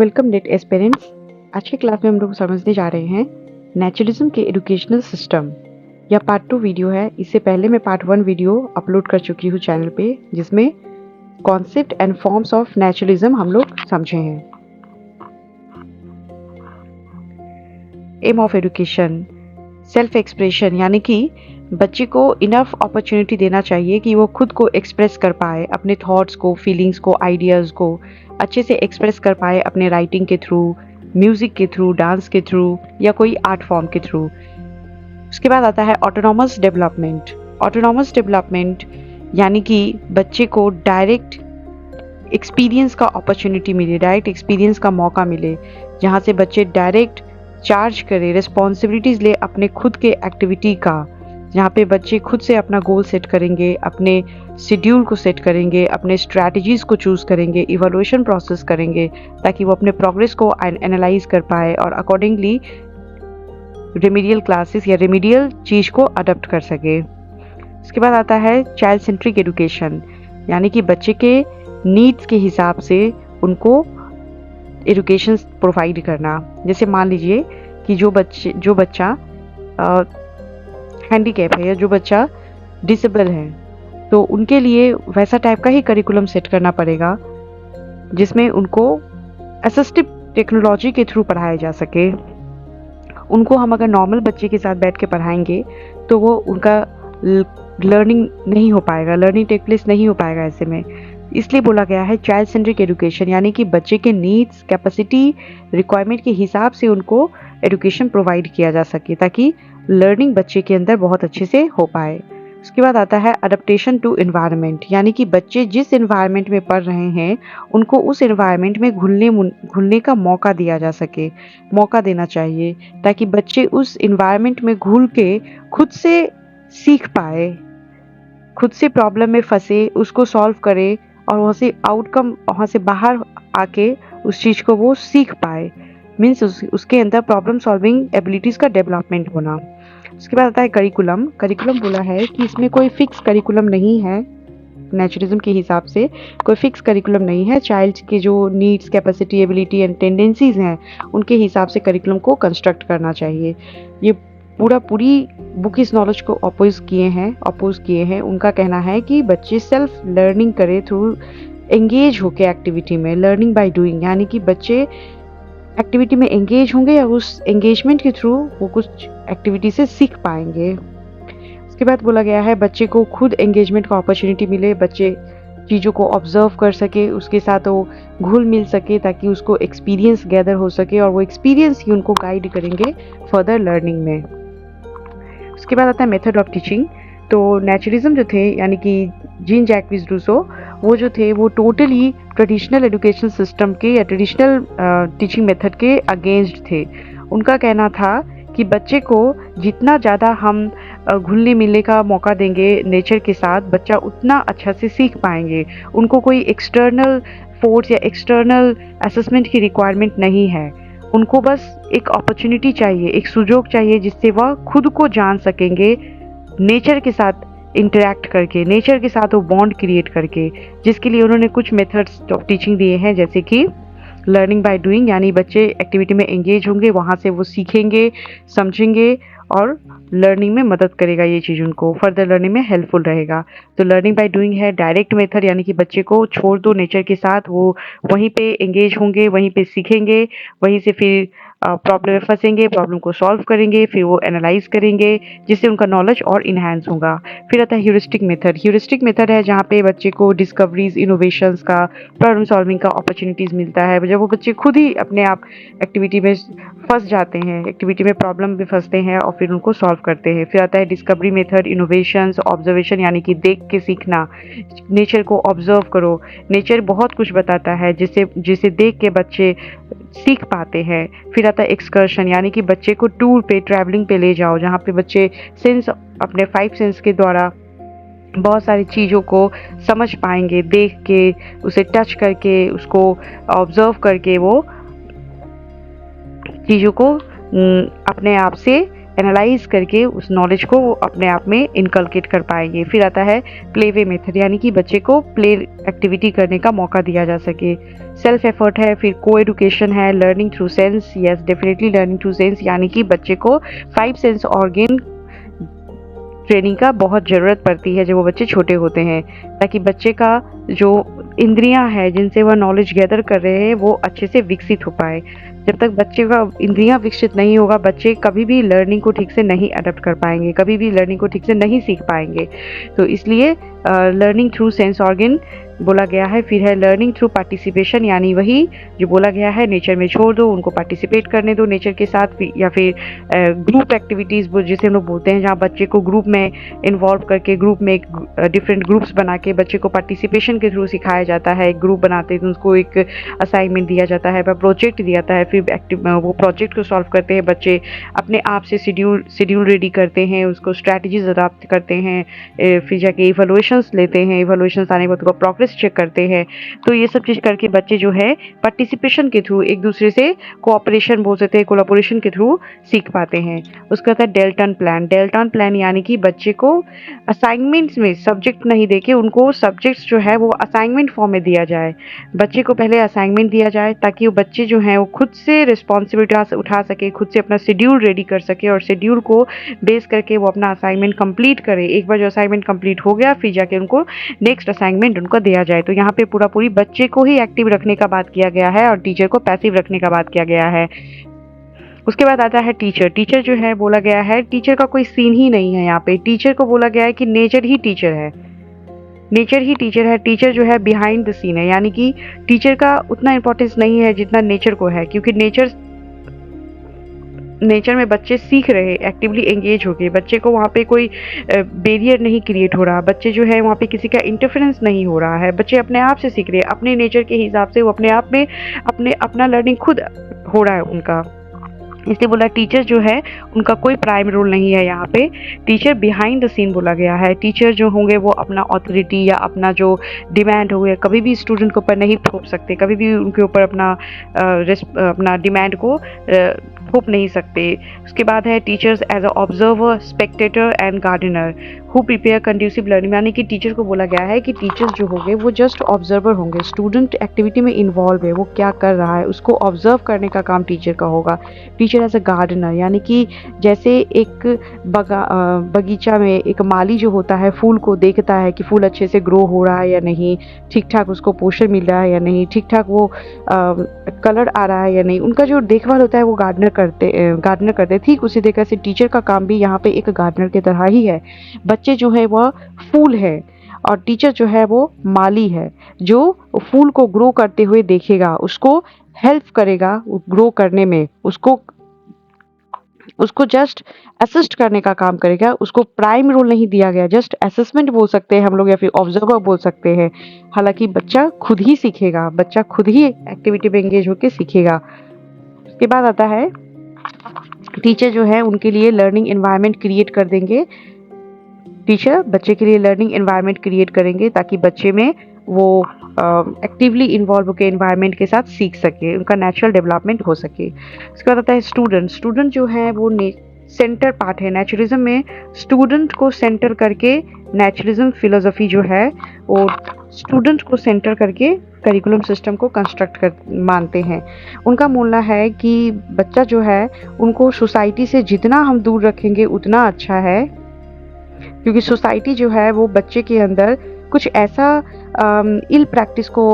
Welcome net aspirants. आज की class में हम लोग समझने जा रहे हैं नेचुरलिज्म के एजुकेशनल सिस्टम। यह पार्ट 2 वीडियो है। इससे पहले मैं पार्ट 1 वीडियो अपलोड कर चुकी हूँ चैनल पे, जिसमें concept and forms of naturalism हम लोग समझे हैं। Aim of education self expression, यानी कि बच्चे को इनफ अपॉर्चुनिटी देना चाहिए कि वो खुद को एक्सप्रेस कर पाए, अपने थॉट्स को, फीलिंग्स को, आइडियाज़ को अच्छे से एक्सप्रेस कर पाए अपने राइटिंग के थ्रू, म्यूज़िक के थ्रू, डांस के थ्रू या कोई आर्ट फॉर्म के थ्रू। उसके बाद आता है ऑटोनॉमस डेवलपमेंट। ऑटोनॉमस डेवलपमेंट यानी कि बच्चे को डायरेक्ट एक्सपीरियंस का अपॉर्चुनिटी मिले, डायरेक्ट एक्सपीरियंस का मौका मिले, जहाँ से बच्चे डायरेक्ट चार्ज करें, रिस्पॉन्सिबिलिटीज़ ले अपने खुद के एक्टिविटी का, जहाँ पे बच्चे खुद से अपना गोल सेट करेंगे, अपने शेड्यूल को सेट करेंगे, अपने स्ट्रैटेजीज़ को चूज़ करेंगे, इवोल्यूशन प्रोसेस करेंगे, ताकि वो अपने प्रोग्रेस को एनालाइज कर पाए और अकॉर्डिंगली रेमेडियल क्लासेस या रेमेडियल चीज़ को अडॉप्ट कर सके। उसके बाद आता है चाइल्ड सेंट्रिक एजुकेशन, यानी कि बच्चे के नीड्स के हिसाब से उनको एजुकेशन प्रोवाइड करना। जैसे मान लीजिए कि जो बच्चा हैंडीकैप है या जो बच्चा डिसेबल है, तो उनके लिए वैसा टाइप का ही करिकुलम सेट करना पड़ेगा जिसमें उनको असिस्टिव टेक्नोलॉजी के थ्रू पढ़ाया जा सके। उनको हम अगर नॉर्मल बच्चे के साथ बैठ के पढ़ाएंगे तो वो उनका लर्निंग नहीं हो पाएगा, लर्निंग टेक प्लेस नहीं हो पाएगा ऐसे में। इसलिए बोला गया है चाइल्ड सेंट्रिक एजुकेशन, यानी कि बच्चे के नीड्स, कैपेसिटी, रिक्वायरमेंट के हिसाब से उनको एजुकेशन प्रोवाइड किया जा सके, ताकि लर्निंग बच्चे के अंदर बहुत अच्छे से हो पाए। उसके बाद आता है अडेप्टेशन टू एनवायरनमेंट, यानी कि बच्चे जिस एनवायरनमेंट में पढ़ रहे हैं उनको उस एनवायरनमेंट में घुलने का मौका दिया जा सके, मौका देना चाहिए, ताकि बच्चे उस एनवायरनमेंट में घुल के खुद से सीख पाए, खुद से प्रॉब्लम में फंसे, उसको सॉल्व करे और वहाँ से आउटकम, वहाँ से बाहर आके उस चीज़ को वो सीख पाए। मीन्स उसके अंदर प्रॉब्लम सॉल्विंग एबिलिटीज़ का डेवलपमेंट होना। उसके बाद आता है करिकुलम। करिकुलम बोला है कि इसमें कोई फिक्स करिकुलम नहीं है। नेचुरलिज्म के हिसाब से कोई फिक्स करिकुलम नहीं है। चाइल्ड के जो needs, capacity, ability and tendencies हैं उनके हिसाब से करिकुलम को कंस्ट्रक्ट करना चाहिए। ये पूरी बुक इस नॉलेज को अपोज किए हैं। उनका कहना है कि बच्चे सेल्फ लर्निंग करें थ्रू एंगेज होके एक्टिविटी में, लर्निंग बाय डूइंग, यानी कि बच्चे एक्टिविटी में एंगेज होंगे या उस एंगेजमेंट के थ्रू वो कुछ एक्टिविटी से सीख पाएंगे। उसके बाद बोला गया है बच्चे को खुद एंगेजमेंट का अपॉर्चुनिटी मिले, बच्चे चीज़ों को ऑब्जर्व कर सके, उसके साथ वो घुल मिल सके, ताकि उसको एक्सपीरियंस गैदर हो सके और वो एक्सपीरियंस ही उनको गाइड करेंगे फर्दर लर्निंग में। उसके बाद आता है मेथड ऑफ टीचिंग। तो नेचुरलिज्म जो थे, यानी कि जीन जैक्विस रूसो, वो जो थे वो टोटली ट्रेडिशनल एजुकेशन सिस्टम के या ट्रेडिशनल टीचिंग मेथड के अगेंस्ट थे। उनका कहना था कि बच्चे को जितना ज़्यादा हम घुलने मिलने का मौका देंगे नेचर के साथ, बच्चा उतना अच्छा से सीख पाएंगे। उनको कोई एक्सटर्नल फोर्स या एक्सटर्नल असेसमेंट की रिक्वायरमेंट नहीं है। उनको बस एक अपॉर्चुनिटी चाहिए, एक सुजोग चाहिए, जिससे वह खुद को जान सकेंगे नेचर के साथ इंटरेक्ट करके, नेचर के साथ वो बॉन्ड क्रिएट करके, जिसके लिए उन्होंने कुछ मेथड्स ऑफ टीचिंग दिए हैं, जैसे कि लर्निंग बाय डूइंग, यानी बच्चे एक्टिविटी में एंगेज होंगे, वहाँ से वो सीखेंगे, समझेंगे और लर्निंग में मदद करेगा, ये चीज़ उनको फर्दर लर्निंग में हेल्पफुल रहेगा। तो लर्निंग बाय डूइंग है डायरेक्ट मेथड, यानी कि बच्चे को छोड़ दो नेचर के साथ, वो वहीं पे एंगेज होंगे, वहीं पे सीखेंगे, वहीं से फिर प्रॉब्लम में फंसेंगे, प्रॉब्लम को सॉल्व करेंगे, फिर वो एनालाइज करेंगे, जिससे उनका नॉलेज और इन्हांस होगा। फिर आता है ह्यूरिस्टिक मेथड। ह्यूरिस्टिक मेथड है जहाँ पे बच्चे को डिस्कवरीज, इनोवेशंस का, प्रॉब्लम सॉल्विंग का अपॉर्चुनिटीज़ मिलता है, जब वो बच्चे खुद ही अपने आप एक्टिविटी में फंस जाते हैं, एक्टिविटी में प्रॉब्लम में फंसते हैं और फिर उनको सॉल्व करते हैं। फिर आता है डिस्कवरी मेथड, इनोवेशंस, ऑब्जर्वेशन, यानी कि देख के सीखना, नेचर को ऑब्जर्व करो, नेचर बहुत कुछ बताता है जिसे देख के बच्चे सीख पाते हैं। फिर आता है एक्सकर्शन, यानी कि बच्चे को टूर पे, ट्रैवलिंग पे ले जाओ, जहाँ पे बच्चे सेंस, अपने 5 सेंस के द्वारा बहुत सारी चीज़ों को समझ पाएंगे, देख के, उसे टच करके, उसको ऑब्जर्व करके वो चीज़ों को अपने आप से एनालाइज करके उस नॉलेज को वो अपने आप में इनकलकेट कर पाएंगे। फिर आता है प्ले वे मेथड, यानी कि बच्चे को प्ले एक्टिविटी करने का मौका दिया जा सके। सेल्फ एफर्ट है, फिर को एडुकेशन है, learning through sense, yes definitely learning through sense, यानी कि बच्चे को 5 सेंस ऑर्गन ट्रेनिंग का बहुत ज़रूरत पड़ती है जब वो बच्चे छोटे होते हैं, ताकि बच्चे का जो इंद्रियां हैं जिनसे वह नॉलेज गैदर कर रहे हैं वो अच्छे से विकसित हो पाए। जब तक बच्चे का इंद्रियां विकसित नहीं होगा, बच्चे कभी भी लर्निंग को ठीक से नहीं अडेप्ट कर पाएंगे, कभी भी लर्निंग को ठीक से नहीं सीख पाएंगे। तो इसलिए लर्निंग थ्रू सेंस ऑर्गन बोला गया है। फिर है लर्निंग थ्रू पार्टिसिपेशन, यानी वही जो बोला गया है, नेचर में छोड़ दो, उनको पार्टिसिपेट करने दो नेचर के साथ, या फिर ग्रुप एक्टिविटीज़ जिसे हम लोग बोलते हैं, जहाँ बच्चे को ग्रुप में इन्वॉल्व करके ग्रुप में एक डिफरेंट ग्रुप्स बना के बच्चे को पार्टिसिपेशन के थ्रू सिखाया जाता है। एक ग्रुप बनाते हैं तो उसको एक असाइनमेंट दिया जाता है, प्रोजेक्ट दिया जाता है, फिर वो प्रोजेक्ट को सॉल्व करते हैं बच्चे, अपने आप से शेड्यूल रेडी करते हैं, उसको स्ट्रैटेजीज अडॉप्ट करते हैं, फिर जाके इवैल्यूएशंस लेते हैं, इवैल्यूएशंस आने के बाद प्रोग्रेस चेक करते हैं। तो ये सब चीज़ करके बच्चे जो है पार्टिसिपेशन के थ्रू एक दूसरे से कोऑपरेशन बोल सकते हैं, कोलैबोरेशन के थ्रू सीख पाते हैं। उसका था डेल्टन प्लान। डेल्टन प्लान यानी कि बच्चे को असाइनमेंट्स में सब्जेक्ट नहीं देके उनको सब्जेक्ट्स जो है वो असाइनमेंट फॉर्म में दिया जाए। बच्चे को पहले असाइनमेंट दिया जाए ताकि वो बच्चे जो हैं वो खुद से रिस्पॉन्सिबिलिटी उठा सके, खुद से अपना शेड्यूल रेडी कर सके, और शेड्यूल को बेस करके वो अपना असाइनमेंट कंप्लीट करे। एक बार जो असाइनमेंट कंप्लीट हो गया, फिर जाके उनको नेक्स्ट असाइनमेंट उनको दिया जाए। तो यहाँ पे पूरी बच्चे को ही एक्टिव रखने का बात किया गया है और टीचर को पैसिव रखने का बात किया गया है। उसके बाद आता है टीचर। टीचर जो है बोला गया है, टीचर का कोई सीन ही नहीं है यहाँ पे। टीचर को बोला गया है कि नेचर ही टीचर है, नेचर ही टीचर है। टीचर जो है बिहाइंड द सीन है, यानी कि टीचर का उतना इंपॉर्टेंस नहीं है जितना नेचर को है, क्योंकि नेचर में बच्चे सीख रहे, एक्टिवली एंगेज हो गए, बच्चे को वहाँ पे कोई बैरियर नहीं क्रिएट हो रहा, बच्चे जो है वहाँ पे किसी का इंटरफेरेंस नहीं हो रहा है, बच्चे अपने आप से सीख रहे हैं, अपने नेचर के हिसाब से वो अपने आप में अपना लर्निंग खुद हो रहा है उनका। इसलिए बोला टीचर जो है उनका कोई प्राइम रोल नहीं है यहाँ पे, टीचर बिहाइंड द सीन बोला गया है। टीचर जो होंगे वो अपना ऑथोरिटी या अपना जो डिमांड हो गया कभी भी स्टूडेंट के ऊपर नहीं थोप सकते, कभी भी उनके ऊपर अपना डिमांड को थोप नहीं सकते। उसके बाद है teachers as a observer, spectator and gardener who prepare conducive learning, यानी कि टीचर को बोला गया है कि टीचर्स जो होंगे वो जस्ट ऑब्जर्वर होंगे। स्टूडेंट एक्टिविटी में इन्वॉल्व है, वो क्या कर रहा है उसको ऑब्जर्व करने का काम टीचर का होगा। टीचर एज अ गार्डनर, यानी कि जैसे एक बगीचा में एक माली जो होता है फूल को देखता है कि फूल अच्छे से ग्रो हो रहा है या नहीं, ठीक ठाक उसको पोषण मिल रहा है या नहीं, ठीक ठाक वो कलर आ रहा है या नहीं, उनका जो देखभाल होता है वो गार्डनर करते। ठीक उसी तरीके से टीचर का काम भी यहाँ पे एक गार्डनर की तरह ही है। बच्चे जो है वह फूल है और टीचर जो है वो माली है, जो फूल को ग्रो करते हुए देखेगा, उसको हेल्प करेगा ग्रो करने में, उसको जस्ट असिस्ट करने का काम करेगा। उसको प्राइम रोल नहीं दिया गया, जस्ट असेसमेंट बोल सकते हैं हम लोग या फिर ऑब्जर्वर बोल सकते हैं। हालांकि बच्चा खुद ही सीखेगा, बच्चा खुद ही एक्टिविटी में एंगेज होकर सीखेगा। उसके बाद आता है टीचर जो है उनके लिए लर्निंग एनवायरनमेंट क्रिएट कर देंगे। टीचर बच्चे के लिए लर्निंग एनवायरनमेंट क्रिएट करेंगे ताकि बच्चे में वो एक्टिवली इन्वॉल्व होकर एनवायरनमेंट के साथ सीख सके, उनका नेचुरल डेवलपमेंट हो सके। उसके बाद आता है स्टूडेंट जो है वो सेंटर पार्ट है नेचुरलिज्म में। स्टूडेंट को सेंटर करके नेचुरलिज्म फिलोसफी जो है वो स्टूडेंट को सेंटर करके करिकुलम सिस्टम को कंस्ट्रक्ट कर मानते हैं। उनका मानना है कि बच्चा जो है उनको सोसाइटी से जितना हम दूर रखेंगे उतना अच्छा है, क्योंकि सोसाइटी जो है वो बच्चे के अंदर कुछ ऐसा इल प्रैक्टिस को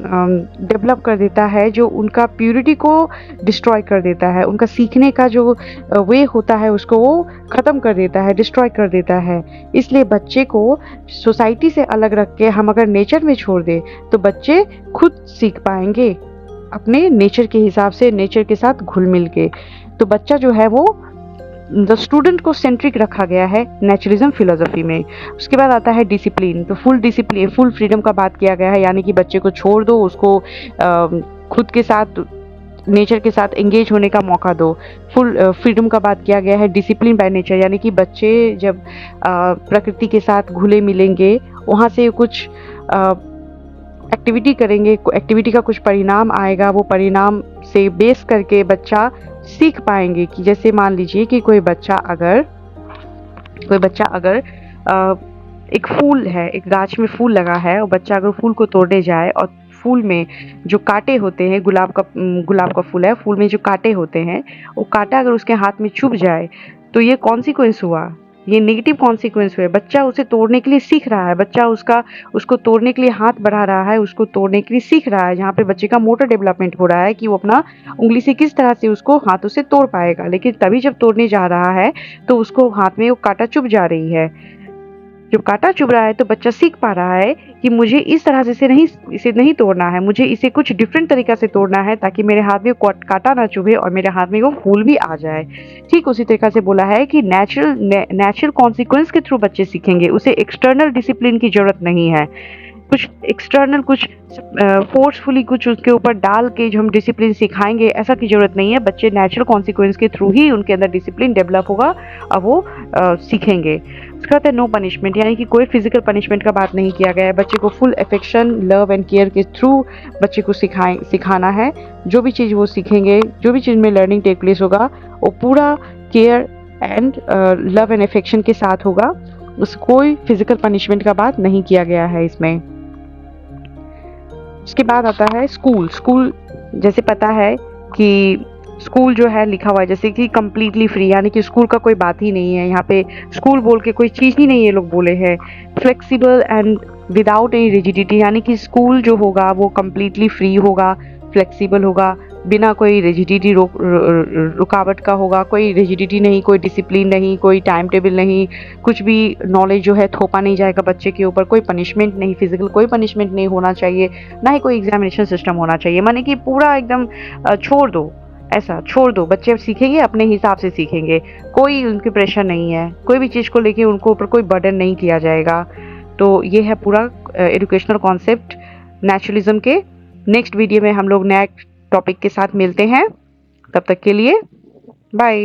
डेवलप कर देता है जो उनका प्योरिटी को डिस्ट्रॉय कर देता है, उनका सीखने का जो वे होता है उसको वो ख़त्म कर देता है, डिस्ट्रॉय कर देता है। इसलिए बच्चे को सोसाइटी से अलग रख के हम अगर नेचर में छोड़ दें तो बच्चे खुद सीख पाएंगे अपने नेचर के हिसाब से, नेचर के साथ घुल मिल के। तो बच्चा जो है वो द स्टूडेंट को सेंट्रिक रखा गया है नेचुरलिज्म फिलोसफी में। उसके बाद आता है डिसिप्लिन। तो फुल फ्रीडम का बात किया गया है, यानी कि बच्चे को छोड़ दो, उसको खुद के साथ नेचर के साथ एंगेज होने का मौका दो। फुल फ्रीडम का बात किया गया है डिसिप्लिन बाय नेचर, यानी कि बच्चे जब प्रकृति के साथ घुले मिलेंगे, वहाँ से कुछ एक्टिविटी करेंगे, एक्टिविटी का कुछ परिणाम आएगा, वो परिणाम से बेस करके बच्चा सीख पाएंगे कि जैसे मान लीजिए कि कोई बच्चा अगर एक फूल है, एक गाछ में फूल लगा है और बच्चा अगर फूल को तोड़ने जाए और फूल में जो कांटे होते हैं, गुलाब का फूल है, फूल में जो कांटे होते हैं, वो कांटा अगर उसके हाथ में चुभ जाए तो ये कॉन्सिक्वेंस हुआ, ये नेगेटिव कॉन्सिक्वेंस हुए। बच्चा उसे तोड़ने के लिए सीख रहा है, बच्चा उसको तोड़ने के लिए हाथ बढ़ा रहा है, उसको तोड़ने के लिए सीख रहा है, जहाँ पे बच्चे का मोटर डेवलपमेंट हो रहा है कि वो अपना उंगली से किस तरह से उसको हाथों से तोड़ पाएगा। लेकिन तभी जब तोड़ने जा रहा है तो उसको हाथ में वो कांटा चुभ जा रही है। जब कांटा चुभ रहा है तो बच्चा सीख पा रहा है कि मुझे इस तरह से इसे नहीं तोड़ना है, मुझे इसे कुछ डिफरेंट तरीका से तोड़ना है ताकि मेरे हाथ में कांटा ना चुभे और मेरे हाथ में वो फूल भी आ जाए। ठीक उसी तरीका से बोला है कि नेचुरल कॉन्सिक्वेंस के थ्रू बच्चे सीखेंगे, उसे एक्सटर्नल डिसिप्लिन की जरूरत नहीं है। कुछ एक्सटर्नल, कुछ फोर्सफुली कुछ उसके ऊपर डाल के जो हम डिसिप्लिन सिखाएंगे, ऐसा की जरूरत नहीं है। बच्चे नेचुरल कॉन्सिक्वेंस के थ्रू ही उनके अंदर डिसिप्लिन डेवलप होगा और वो सीखेंगे। उसके बाद है नो पनिशमेंट, यानी कि कोई फिजिकल पनिशमेंट का बात नहीं किया गया है। बच्चे को full affection, love and care के थ्रू बच्चे को सिखाना है। जो भी चीज़ वो सीखेंगे, जो भी चीज़ में लर्निंग टेक प्लेस होगा, वो पूरा care and love and affection के साथ होगा। कोई फिजिकल पनिशमेंट का बात नहीं किया गया है इसमें। उसके बाद आता है स्कूल। जैसे पता है कि स्कूल जो है लिखा हुआ है जैसे कि कंप्लीटली फ्री, यानी कि स्कूल का कोई बात ही नहीं है। यहाँ पे स्कूल बोल के कोई चीज़ ही नहीं ये लोग बोले हैं। Flexible and without any rigidity, यानी कि स्कूल जो होगा वो कंप्लीटली फ्री होगा, फ्लेक्सिबल होगा, बिना कोई रिजिडिटी रुकावट का होगा। कोई रिजिडिटी नहीं, कोई डिसिप्लिन नहीं, कोई टाइम टेबल नहीं, कुछ भी नॉलेज जो है थोपा नहीं जाएगा बच्चे के ऊपर। कोई पनिशमेंट नहीं, फिजिकल कोई पनिशमेंट नहीं होना चाहिए, ना ही कोई एग्जामिनेशन सिस्टम होना चाहिए। माने कि पूरा एकदम छोड़ दो, ऐसा छोड़ दो। बच्चे सीखेंगे अपने हिसाब से सीखेंगे, कोई उनकी प्रेशर नहीं है, कोई भी चीज़ को लेके उनको ऊपर कोई बर्डन नहीं किया जाएगा। तो ये है पूरा एजुकेशनल कॉन्सेप्ट नेचुरलिज्म के। नेक्स्ट वीडियो में हम लोग नया टॉपिक के साथ मिलते हैं, तब तक के लिए बाय।